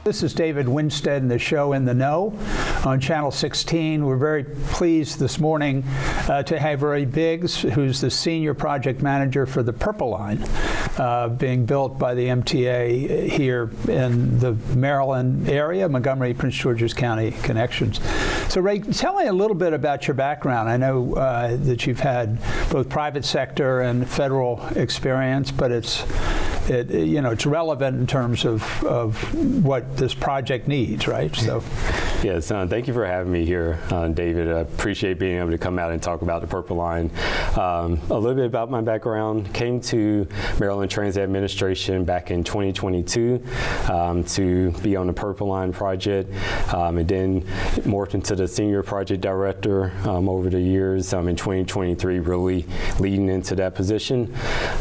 This is David Winstead in the show In the Know on Channel 16. We're very pleased this morning to have Ray Biggs, who's the Senior Project Manager for the Purple Line, being built by the MTA here in the Maryland area, Montgomery, Prince George's County connections. So Ray, tell me a little bit about your background. I know that you've had both private sector and federal experience, but it's relevant in terms of what this project needs, right? So, yes, thank you for having me here, David. I appreciate being able to come out and talk about the Purple Line. A little bit about my background. Came to Maryland Transit Administration back in 2022 to be on the Purple Line project, and then morphed into the Senior Project Director over the years. In 2023, really leading into that position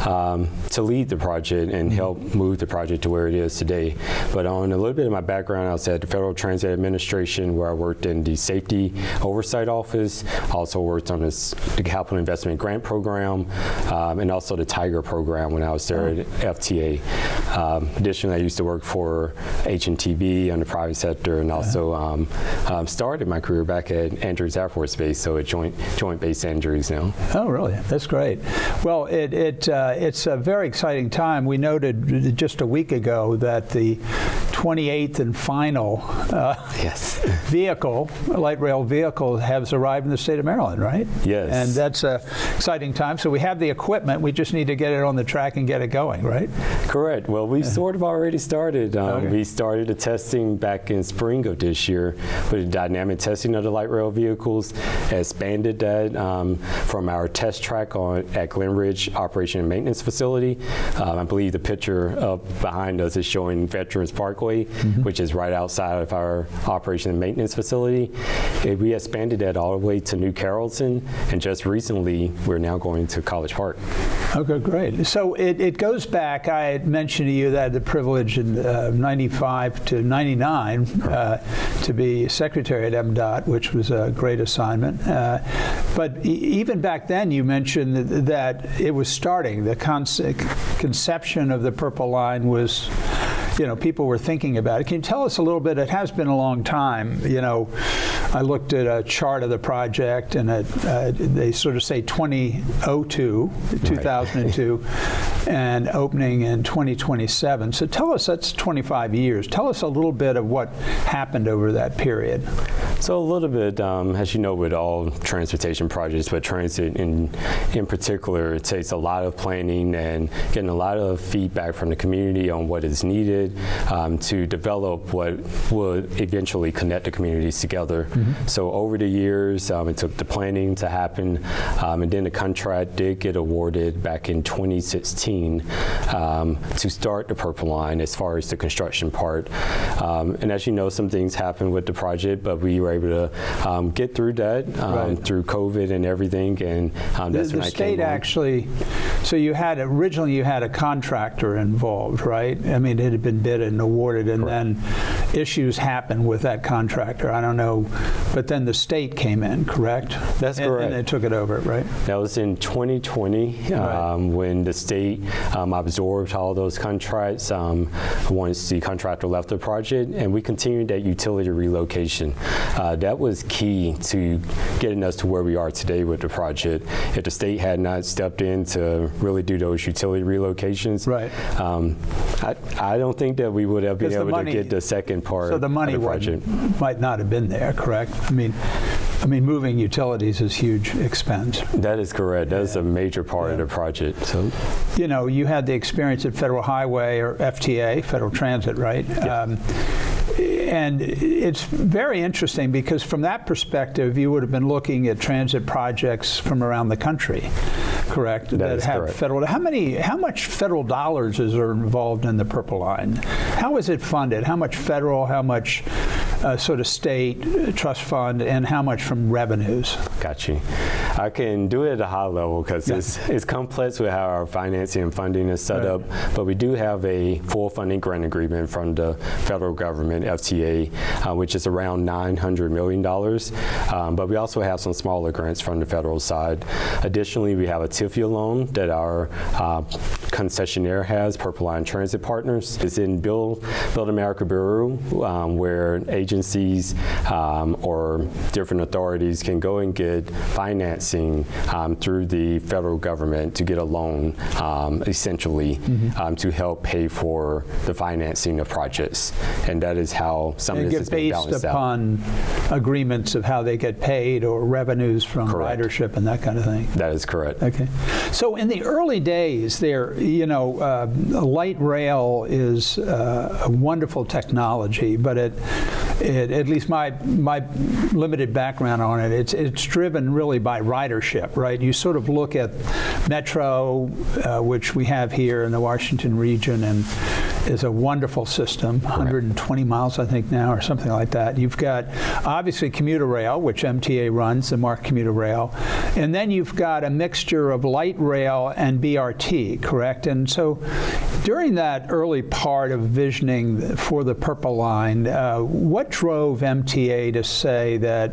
to lead the project and help move the project to where it is today. But on a little bit of my background, I was at the Federal Transit Administration, where I worked in the Safety Oversight Office, also worked on the Capital Investment Grant Program, and also the Tiger Program when I was there at FTA. Additionally, I used to work for HNTB on the private sector, and also started my career back at Andrews Air Force Base, so at Joint Base Andrews now. Oh, really? That's great. Well, it's a very exciting time. We noted just a week ago that the 28th and final vehicle, light rail vehicle, has arrived in the state of Maryland, right? Yes. And that's an exciting time. So we have the equipment. We just need to get it on the track and get it going, right? Correct. Well, we sort of already started. We started the testing back in spring of this year with dynamic testing of the light rail vehicles, expanded that from our test track at Glen Ridge Operation and Maintenance Facility. I believe the picture up behind us is showing Veterans Parkway, which is right outside of our Operation and Maintenance Facility. We expanded that all the way to New Carrollton, and just recently we're now going to College Park. Okay, great. So it goes back. I had mentioned to you that I had the privilege in 95 to 99 to be secretary at MDOT, which was a great assignment. But even back then, you mentioned that it was starting. The conception of the Purple Line was, people were thinking about it. Can you tell us a little bit? It has been a long time. I looked at a chart of the project, and they sort of say 2002, and opening in 2027. So tell us, that's 25 years. Tell us a little bit of what happened over that period. So a little bit, as you know, with all transportation projects, but transit in particular, it takes a lot of planning and getting a lot of feedback from the community on what is needed to develop what would eventually connect the communities together. So over the years, it took the planning to happen, and then the contract did get awarded back in 2016 to start the Purple Line as far as the construction part. And as you know, some things happened with the project, but we were able to get through that through COVID and everything, and that's when I came on. The state actually, so originally you had a contractor involved, right? I mean, it had been bid and awarded, and then issues happened with that contractor. I don't know, but then the state came in, correct? That's correct. And they took it over, right? That was in 2020 when the state absorbed all those contracts once the contractor left the project, and we continued that utility relocation. That was key to getting us to where we are today with the project. If the state had not stepped in to really do those utility relocations, I don't think that we would have been able to get the second part of the project. Might not have been there, correct? I mean, moving utilities is huge expense. That is correct. That is a major part of the project. So, you had the experience at Federal Highway, or FTA, Federal Transit, right? Yes. And it's very interesting because from that perspective, you would have been looking at transit projects from around the country, correct? That have correct. Federal. How much federal dollars is involved in the Purple Line? How is it funded? How much federal? How much sort of state trust fund, and how much from revenues? Got you. I can do it at a high level because it's complex with how our financing and funding is set up, but we do have a full funding grant agreement from the federal government, FTA, which is around $900 million, but we also have some smaller grants from the federal side. Additionally, we have a TIFIA loan that our concessionaire has, Purple Line Transit Partners. It's in Build America Bureau, where agencies or different authorities can go and get financing through the federal government to get a loan, essentially, to help pay for the financing of projects. And that is how some of this is being balanced out. Based upon agreements of how they get paid or revenues from ridership and that kind of thing. That is correct. Okay. So in the early days there, light rail is a wonderful technology, but it at least my limited background on it, it's driven really by ridership, right? You sort of look at Metro, which we have here in the Washington region, and is a wonderful system, 120 miles, I think now, or something like that. You've got, obviously, commuter rail, which MTA runs, the MARC commuter rail. And then you've got a mixture of light rail and BRT, correct? And so during that early part of visioning for the Purple Line, what drove MTA to say that,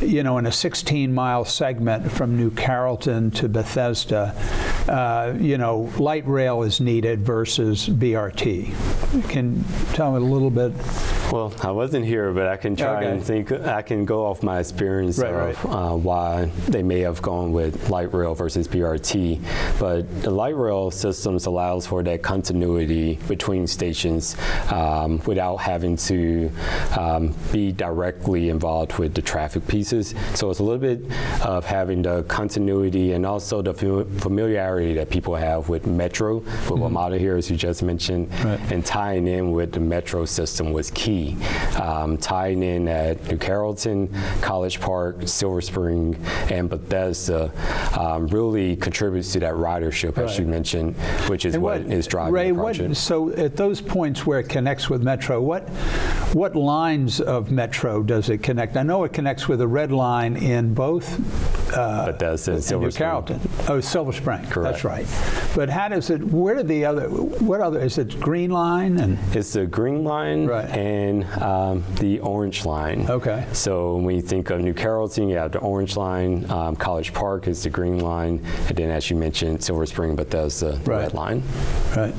in a 16-mile segment from New Carrollton to Bethesda, light rail is needed versus BRT? Can you tell me a little bit? Well, I wasn't here, but I can try and think. I can go off my experience of why they may have gone with light rail versus BRT. But the light rail systems allows for that continuity between stations without having to be directly involved with the traffic pieces. So it's a little bit of having the continuity and also the familiarity that people have with Metro, with WMATA here, as you just mentioned, and tying in with the Metro system was key. Tying in at New Carrollton, College Park, Silver Spring, and Bethesda really contributes to that ridership, as you mentioned, which is what is driving the project. So at those points where it connects with Metro, what lines of Metro does it connect? I know it connects with a red line in both Bethesda and Silver Spring. New Carrollton. Oh, Silver Spring. Correct. That's right. But how does it? Where do the other? What other? Is it Green Line? And it's the Green Line and the Orange Line. Okay. So when you think of New Carrollton, you have the Orange Line. College Park is the Green Line, and then, as you mentioned, Silver Spring, Bethesda, the Red Line. Right.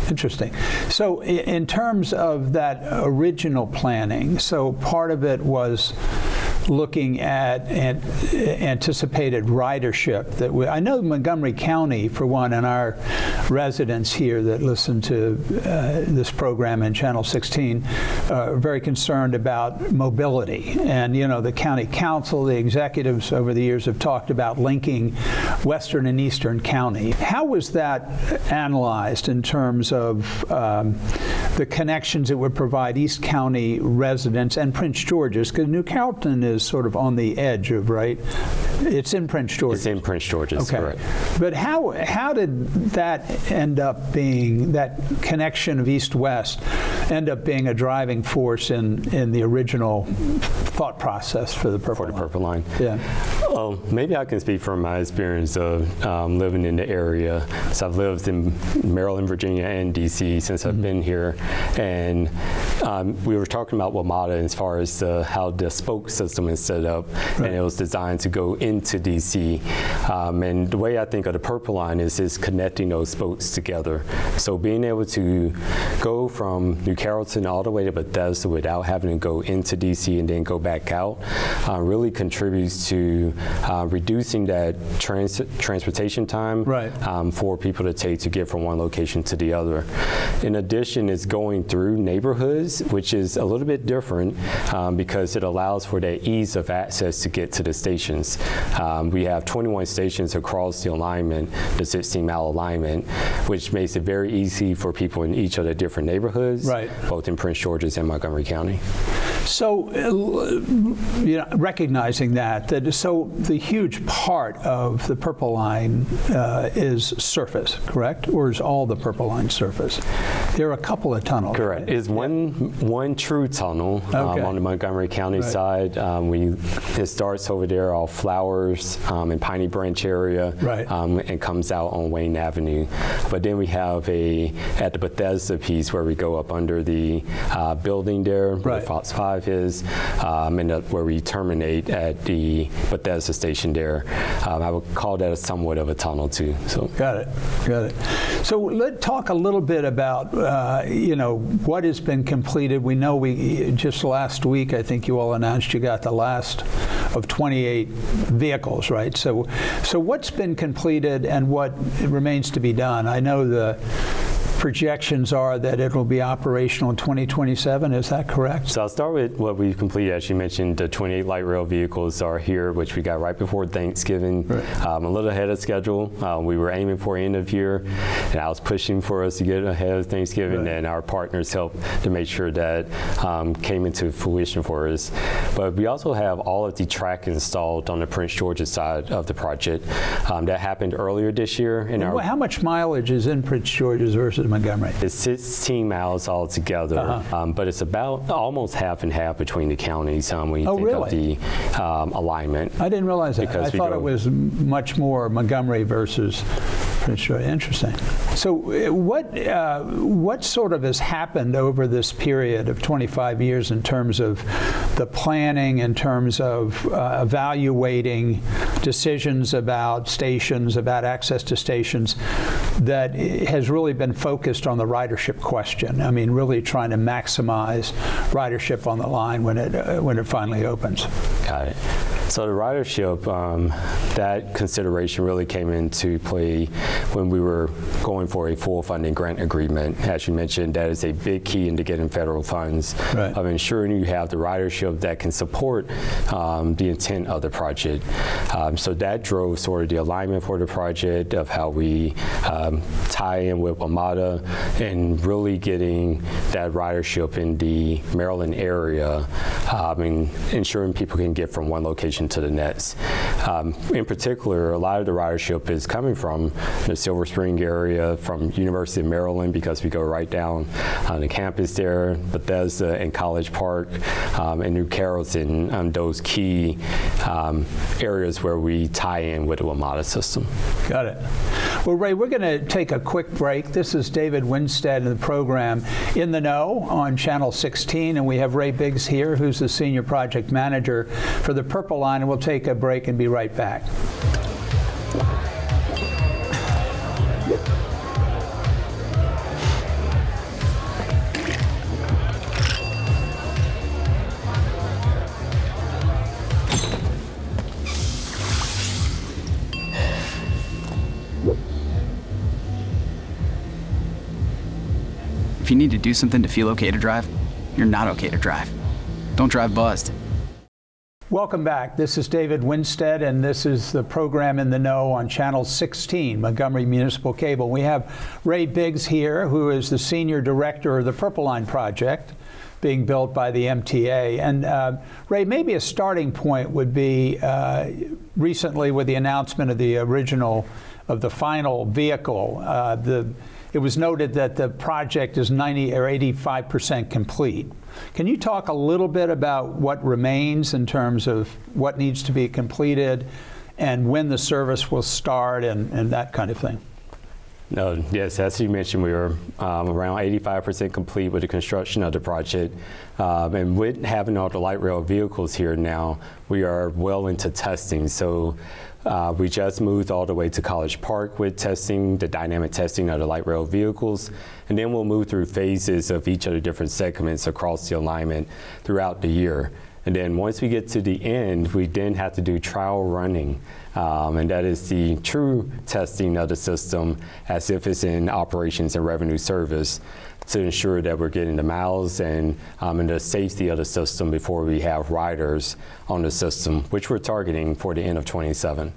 Interesting. So in terms of that original planning, so part of it was looking at anticipated ridership. I know Montgomery County, for one, and our residents here that listen to this program in Channel 16 are very concerned about mobility. And, the county council, the executives over the years have talked about linking Western and Eastern County. How was that analyzed in terms of the connections it would provide East County residents and Prince George's? Because New Carrollton is sort of on the edge of, it's in Prince George's. It's in Prince George's, correct. But how did that end up being, that connection of east-west, end up being a driving force in the original thought process for the Purple Line? Yeah. Well, maybe I can speak from my experience of living in the area. So I've lived in Maryland, Virginia, and D.C. since I've been here. And we were talking about WMATA as far as how the spoke system is set up, and it was designed to go into D.C. And the way I think of the Purple Line is connecting those spokes together. So being able to go from New Carrollton all the way to Bethesda without having to go into D.C. and then go back out really contributes to reducing that transportation time for people to take to get from one location to the other. In addition, it's going through neighborhoods, which is a little bit different because it allows for that ease of access to get to the stations. We have 21 stations across the alignment, the 16-mile alignment, which makes it very easy for people in each of the different neighborhoods, both in Prince George's and Montgomery County. So, recognizing that so the huge part of the Purple Line is surface, correct? Or is all the Purple Line surface? There are a couple of tunnels. Correct. It's one true tunnel on the Montgomery County side. It starts over there off Flowers in Piney Branch area, Right. And comes out on Wayne Avenue. But then we have at the Bethesda piece where we go up under the building there, where Right. Fox 5 is, and where we terminate at the Bethesda station there. I would call that somewhat of a tunnel too. So. Got it. So let's talk a little bit about, what has been completed. We know just last week, I think you all announced you got the last of 28 vehicles, right? So what's been completed and what remains to be done? I know the projections are that it will be operational in 2027. Is that correct? So I'll start with what we've completed. As you mentioned, the 28 light rail vehicles are here, which we got right before Thanksgiving, Right. A little ahead of schedule. We were aiming for end of year, and I was pushing for us to get ahead of Thanksgiving, Right. and our partners helped to make sure that came into fruition for us. But we also have all of the track installed on the Prince George's side of the project. That happened earlier this year. How much mileage is in Prince George's versus Montgomery? It's 16 miles altogether, but it's about almost half and half between the counties when you think of the alignment. I didn't realize that. Because I thought it was much more Montgomery versus Prince George. Interesting. So what sort of has happened over this period of 25 years in terms of the planning, in terms of evaluating decisions about stations, about access to stations, that has really been focused on the ridership question? I mean, really trying to maximize ridership on the line when it finally opens. Got it. So the ridership, that consideration really came into play when we were going for a full funding grant agreement. As you mentioned, that is a big key into getting federal funds, Right. of ensuring you have the ridership that can support the intent of the project. So that drove sort of the alignment for the project of how we tie in with WMATA and really getting that ridership in the Maryland area, and ensuring people can get from one location to the next. In particular, a lot of the ridership is coming from the Silver Spring area, from University of Maryland, because we go right down on the campus there, Bethesda and College Park, and New Carrollton, those key areas where we tie in with the WMATA system. Got it. Well, Ray, we're going to take a quick break. This is David Winstead in the program In the Know on Channel 16, and we have Ray Biggs here, who's the Senior Project Manager for the Purple Line, and we'll take a break and be right back. If you need to do something to feel okay to drive, you're not okay to drive. Don't drive buzzed. Welcome back. This is David Winstead, and this is the program In the Know on Channel 16, Montgomery Municipal Cable. We have Ray Biggs here, who is the Senior Director of the Purple Line Project, being built by the MTA. And Ray, maybe a starting point would be recently with the announcement of the final vehicle, it was noted that the project is 90 or 85% complete. Can you talk a little bit about what remains in terms of what needs to be completed and when the service will start and that kind of thing? No, yes, as you mentioned, we were around 85% complete with the construction of the project. And with having all the light rail vehicles here now, we are well into testing. So we just moved all the way to College Park with testing, the dynamic testing of the light rail vehicles. And then we'll move through phases of each of the different segments across the alignment throughout the year. And then once we get to the end, we then have to do trial running. And that is the true testing of the system as if it's in operations and revenue service, to ensure that we're getting the miles and the safety of the system before we have riders on the system, which we're targeting for the end of 27.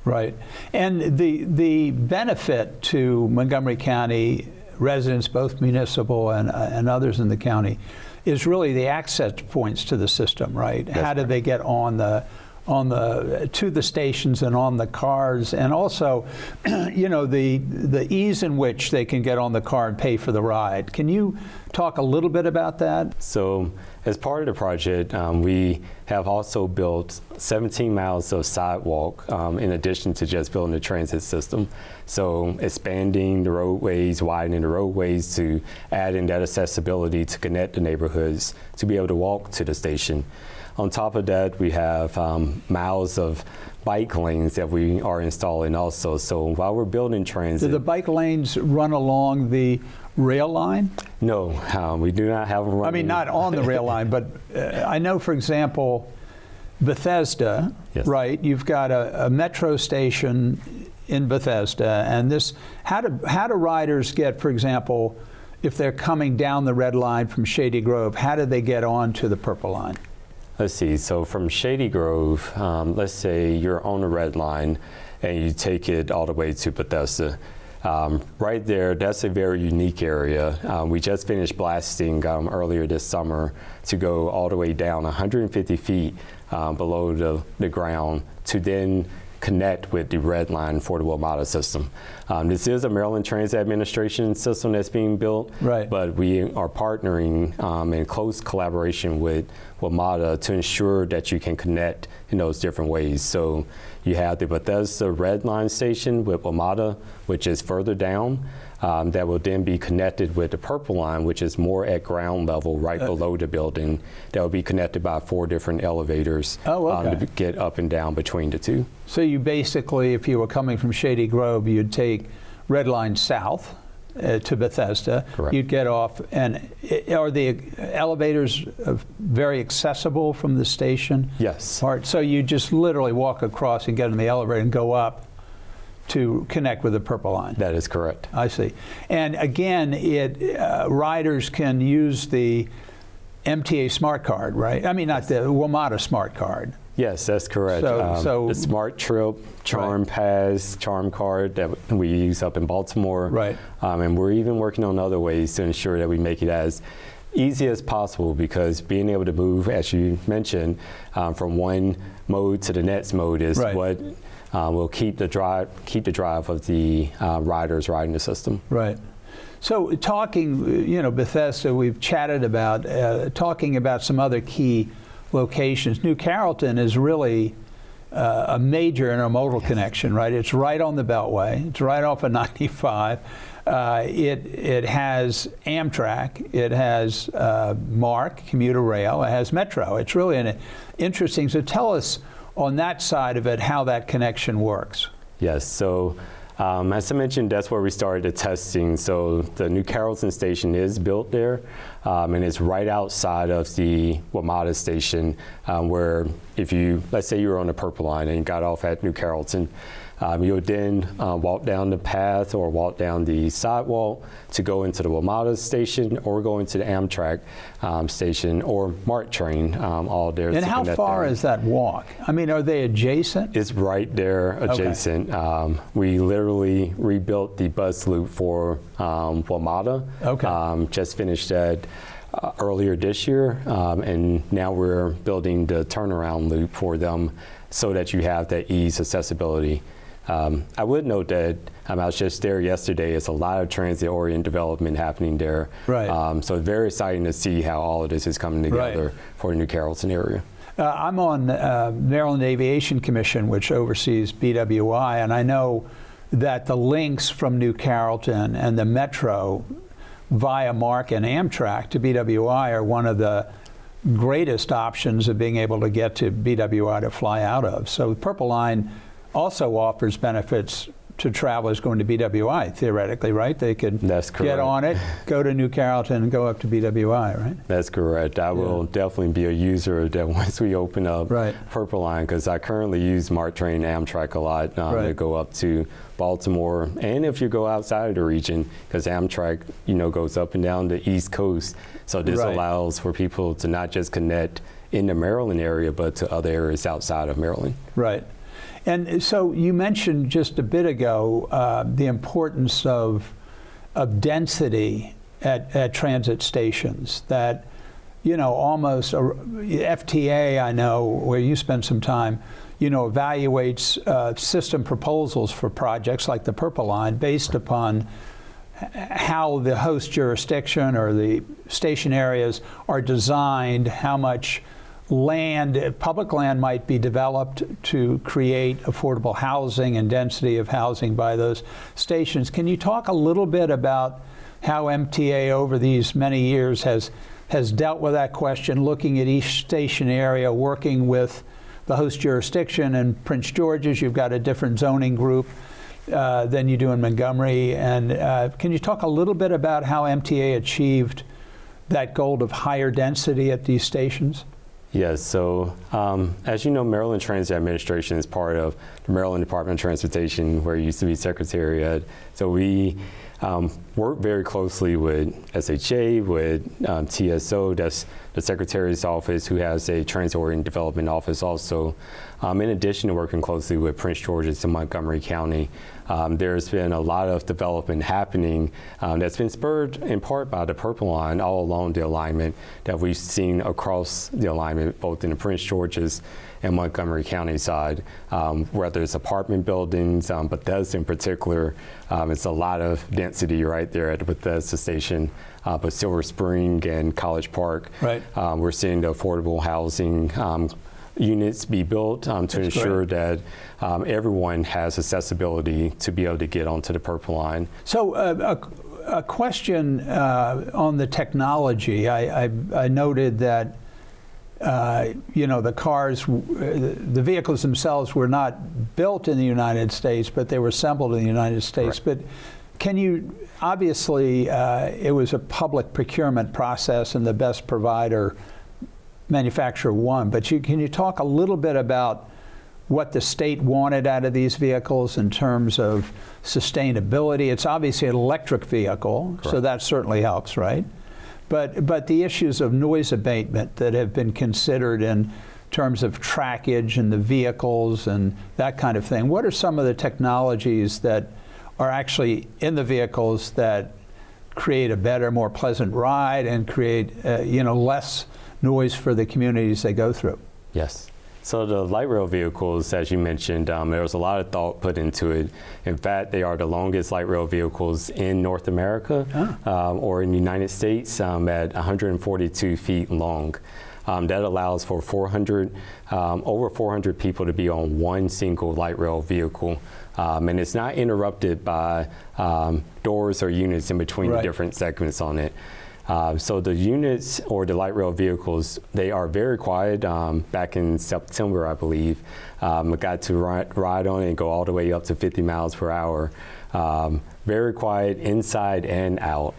Right. And the benefit to Montgomery County residents, both municipal and others in the county, is really the access points to the system, right? That's How do they get to the stations and on the cars, and also, the ease in which they can get on the car and pay for the ride. Can you talk a little bit about that? So as part of the project, we have also built 17 miles of sidewalk in addition to just building the transit system. So expanding the roadways, widening the roadways to add in that accessibility to connect the neighborhoods to be able to walk to the station. On top of that, we have miles of bike lanes that we are installing also. So while we're building transit. Do the bike lanes run along the rail line? No, we do not have them running. I mean, not on the rail line, but I know, for example, Bethesda, yes. right? You've got a metro station in Bethesda, and this, how do riders get, for example, if they're coming down the red line from Shady Grove, how do they get on to the purple line? Let's see, so from Shady Grove, let's say you're on the red line and you take it all the way to Bethesda. Right there, that's a very unique area. We just finished blasting earlier this summer to go all the way down 150 feet below the ground to then connect with the red line for the WMATA system. This is a Maryland Transit Administration system that's being built, right. But we are partnering in close collaboration with WMATA to ensure that you can connect in those different ways. So you have the Bethesda Red Line station with WMATA, which is further down. That will then be connected with the Purple Line, which is more at ground level, right below the building. That will be connected by 4 different elevators to get up and down between the two. So you basically, if you were coming from Shady Grove, you'd take Red Line south to Bethesda. Correct. You'd get off, and are the elevators very accessible from the station? Yes. So you just literally walk across and get in the elevator and go up to connect with the Purple Line. That is correct. I see. And again, riders can use the MTA Smart Card, right? I mean, not the WMATA Smart Card. Yes, that's correct. So the Smart Trip, Charm Pass, Charm Card that we use up in Baltimore. Right. And we're even working on other ways to ensure that we make it as easy as possible, because being able to move, as you mentioned, from one mode to the next mode is what will keep the drive of the riders riding the system. Right. So talking, Bethesda, we've chatted about, talking about some other key locations. New Carrollton is really a major intermodal connection, right? It's right on the Beltway. It's right off of 95. It has Amtrak. It has MARC, commuter rail. It has Metro. It's really an interesting. So tell us on that side of it how that connection works. Yes. So as I mentioned, that's where we started the testing. So the New Carrollton station is built there, and it's right outside of the WMATA station, where if let's say you were on the Purple Line and you got off at New Carrollton, you would then walk down the path or walk down the sidewalk to go into the WMATA station or go into the Amtrak station or MARC train, all there. And how far is that walk? I mean, are they adjacent? It's right there adjacent. Okay. We literally rebuilt the bus loop for WMATA. Okay. Just finished that earlier this year, and now we're building the turnaround loop for them so that you have that ease accessibility. I would note that I was just there yesterday. It's a lot of transit-oriented development happening there. Right. So it's very exciting to see how all of this is coming together for the New Carrollton area. I'm on Maryland Aviation Commission, which oversees BWI, and I know that the links from New Carrollton and the Metro via MARC and Amtrak to BWI are one of the greatest options of being able to get to BWI to fly out of. So the Purple Line also offers benefits to travelers going to BWI, theoretically, right? They could get on it, go to New Carrollton, and go up to BWI, right? That's correct. I will definitely be a user of that once we open up Purple Line, because I currently use MARC train and Amtrak a lot to go up to Baltimore, and if you go outside of the region, because Amtrak, goes up and down the East Coast. So this allows for people to not just connect in the Maryland area, but to other areas outside of Maryland. Right. And so you mentioned just a bit ago the importance of density at transit stations, that, almost FTA, I know, where you spend some time, evaluates system proposals for projects like the Purple Line based upon how the host jurisdiction or the station areas are designed, how much land, public land might be developed to create affordable housing and density of housing by those stations. Can you talk a little bit about how MTA over these many years has dealt with that question, looking at each station area, working with the host jurisdiction? In Prince George's, you've got a different zoning group than you do in Montgomery. And can you talk a little bit about how MTA achieved that goal of higher density at these stations? Yes, so as you know, Maryland Transit Administration is part of the Maryland Department of Transportation, where it used to be Secretariat. So we work very closely with SHA, with TSO, that's the Secretary's office, who has a transit-oriented development office also. In addition to working closely with Prince George's and Montgomery County, there's been a lot of development happening that's been spurred in part by the Purple Line all along the alignment that we've seen across the alignment, both in the Prince George's and Montgomery County side, whether it's apartment buildings, Bethesda in particular. It's a lot of density right there at the Bethesda station, but Silver Spring and College Park. Right. We're seeing the affordable housing units be built to ensure that everyone has accessibility to be able to get onto the Purple Line. So a question on the technology. I noted that the cars, the vehicles themselves were not built in the United States, but they were assembled in the United States. Right. But can you, obviously, it was a public procurement process and the best provider manufacturer won, but can you talk a little bit about what the state wanted out of these vehicles in terms of sustainability? It's obviously an electric vehicle, correct, so that certainly helps, right? But the issues of noise abatement that have been considered in terms of trackage and the vehicles and that kind of thing, what are some of the technologies that are actually in the vehicles that create a better, more pleasant ride and create less noise for the communities they go through? Yes. So the light rail vehicles, as you mentioned, there was a lot of thought put into it. In fact, they are the longest light rail vehicles in North America or in the United States at 142 feet long. That allows for over 400 people to be on one single light rail vehicle. And it's not interrupted by doors or units in between the different segments on it. So the units or the light rail vehicles, they are very quiet. Back in September, I believe, I got to ride on it and go all the way up to 50 miles per hour. Very quiet inside and out.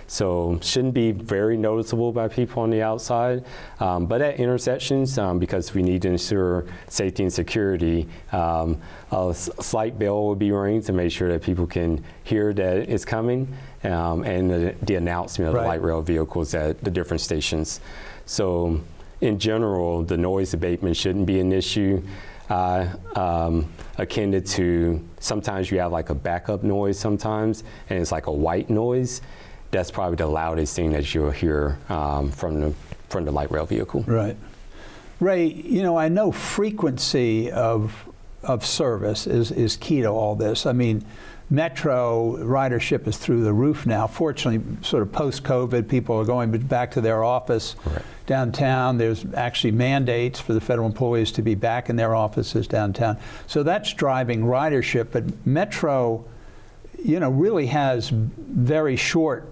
So shouldn't be very noticeable by people on the outside. But at intersections, because we need to ensure safety and security, a slight bell will be ringing to make sure that people can hear that it's coming, and the announcement of the light rail vehicles at the different stations. So in general, the noise abatement shouldn't be an issue. Akin to sometimes you have like a backup noise sometimes, and it's like a white noise. That's probably the loudest thing that you'll hear from the light rail vehicle. Right. Ray, I know frequency of service is key to all this. I mean, Metro ridership is through the roof now. Fortunately, sort of post-COVID, people are going back to their office downtown. There's actually mandates for the federal employees to be back in their offices downtown. So that's driving ridership. But Metro, really has very short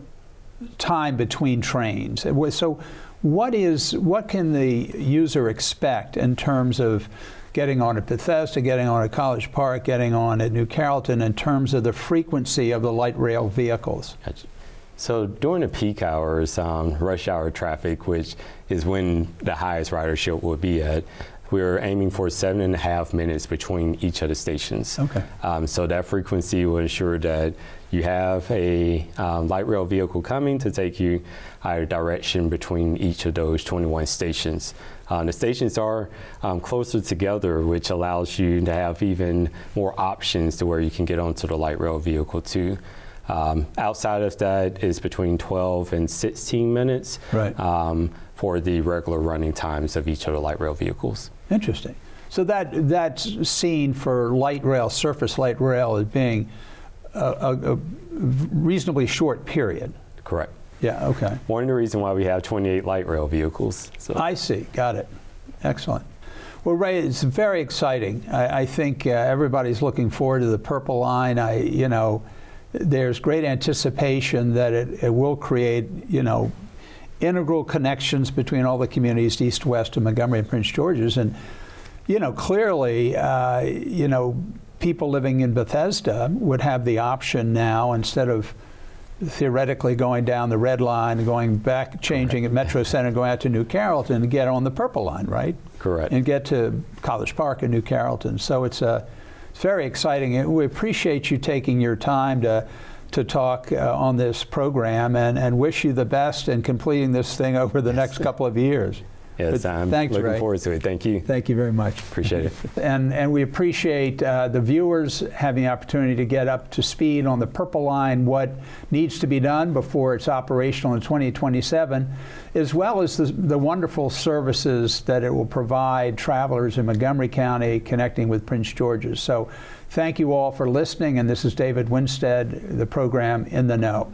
time between trains. So what can the user expect in terms of getting on at Bethesda, getting on at College Park, getting on at New Carrollton in terms of the frequency of the light rail vehicles? So during the peak hours, rush hour traffic, which is when the highest ridership will be at, we're aiming for 7.5 minutes between each of the stations. Okay. So that frequency will ensure that you have a light rail vehicle coming to take you either direction between each of those 21 stations. The stations are closer together, which allows you to have even more options to where you can get onto the light rail vehicle too. Outside of that is between 12 and 16 minutes for the regular running times of each of the light rail vehicles. Interesting. So that's seen for light rail, surface light rail, as being a reasonably short period. Correct. Yeah, okay. One of the reasons why we have 28 light rail vehicles. So. I see, got it. Excellent. Well, Ray, it's very exciting. I think everybody's looking forward to the Purple Line. There's great anticipation that it will create, integral connections between all the communities east, west of Montgomery and Prince George's. And, clearly, people living in Bethesda would have the option now, instead of theoretically going down the Red Line and going back, changing at Metro Center, going out to New Carrollton, to get on the Purple Line, right? Correct. And get to College Park and New Carrollton. So it's very exciting. We appreciate you taking your time to talk on this program, and wish you the best in completing this thing over the next couple of years. Yes, I'm looking forward to it. Thank you. Thank you very much. Appreciate it. And we appreciate the viewers having the opportunity to get up to speed on the Purple Line, what needs to be done before it's operational in 2027, as well as the wonderful services that it will provide travelers in Montgomery County connecting with Prince George's. So thank you all for listening, and this is David Winstead, the program In the Know.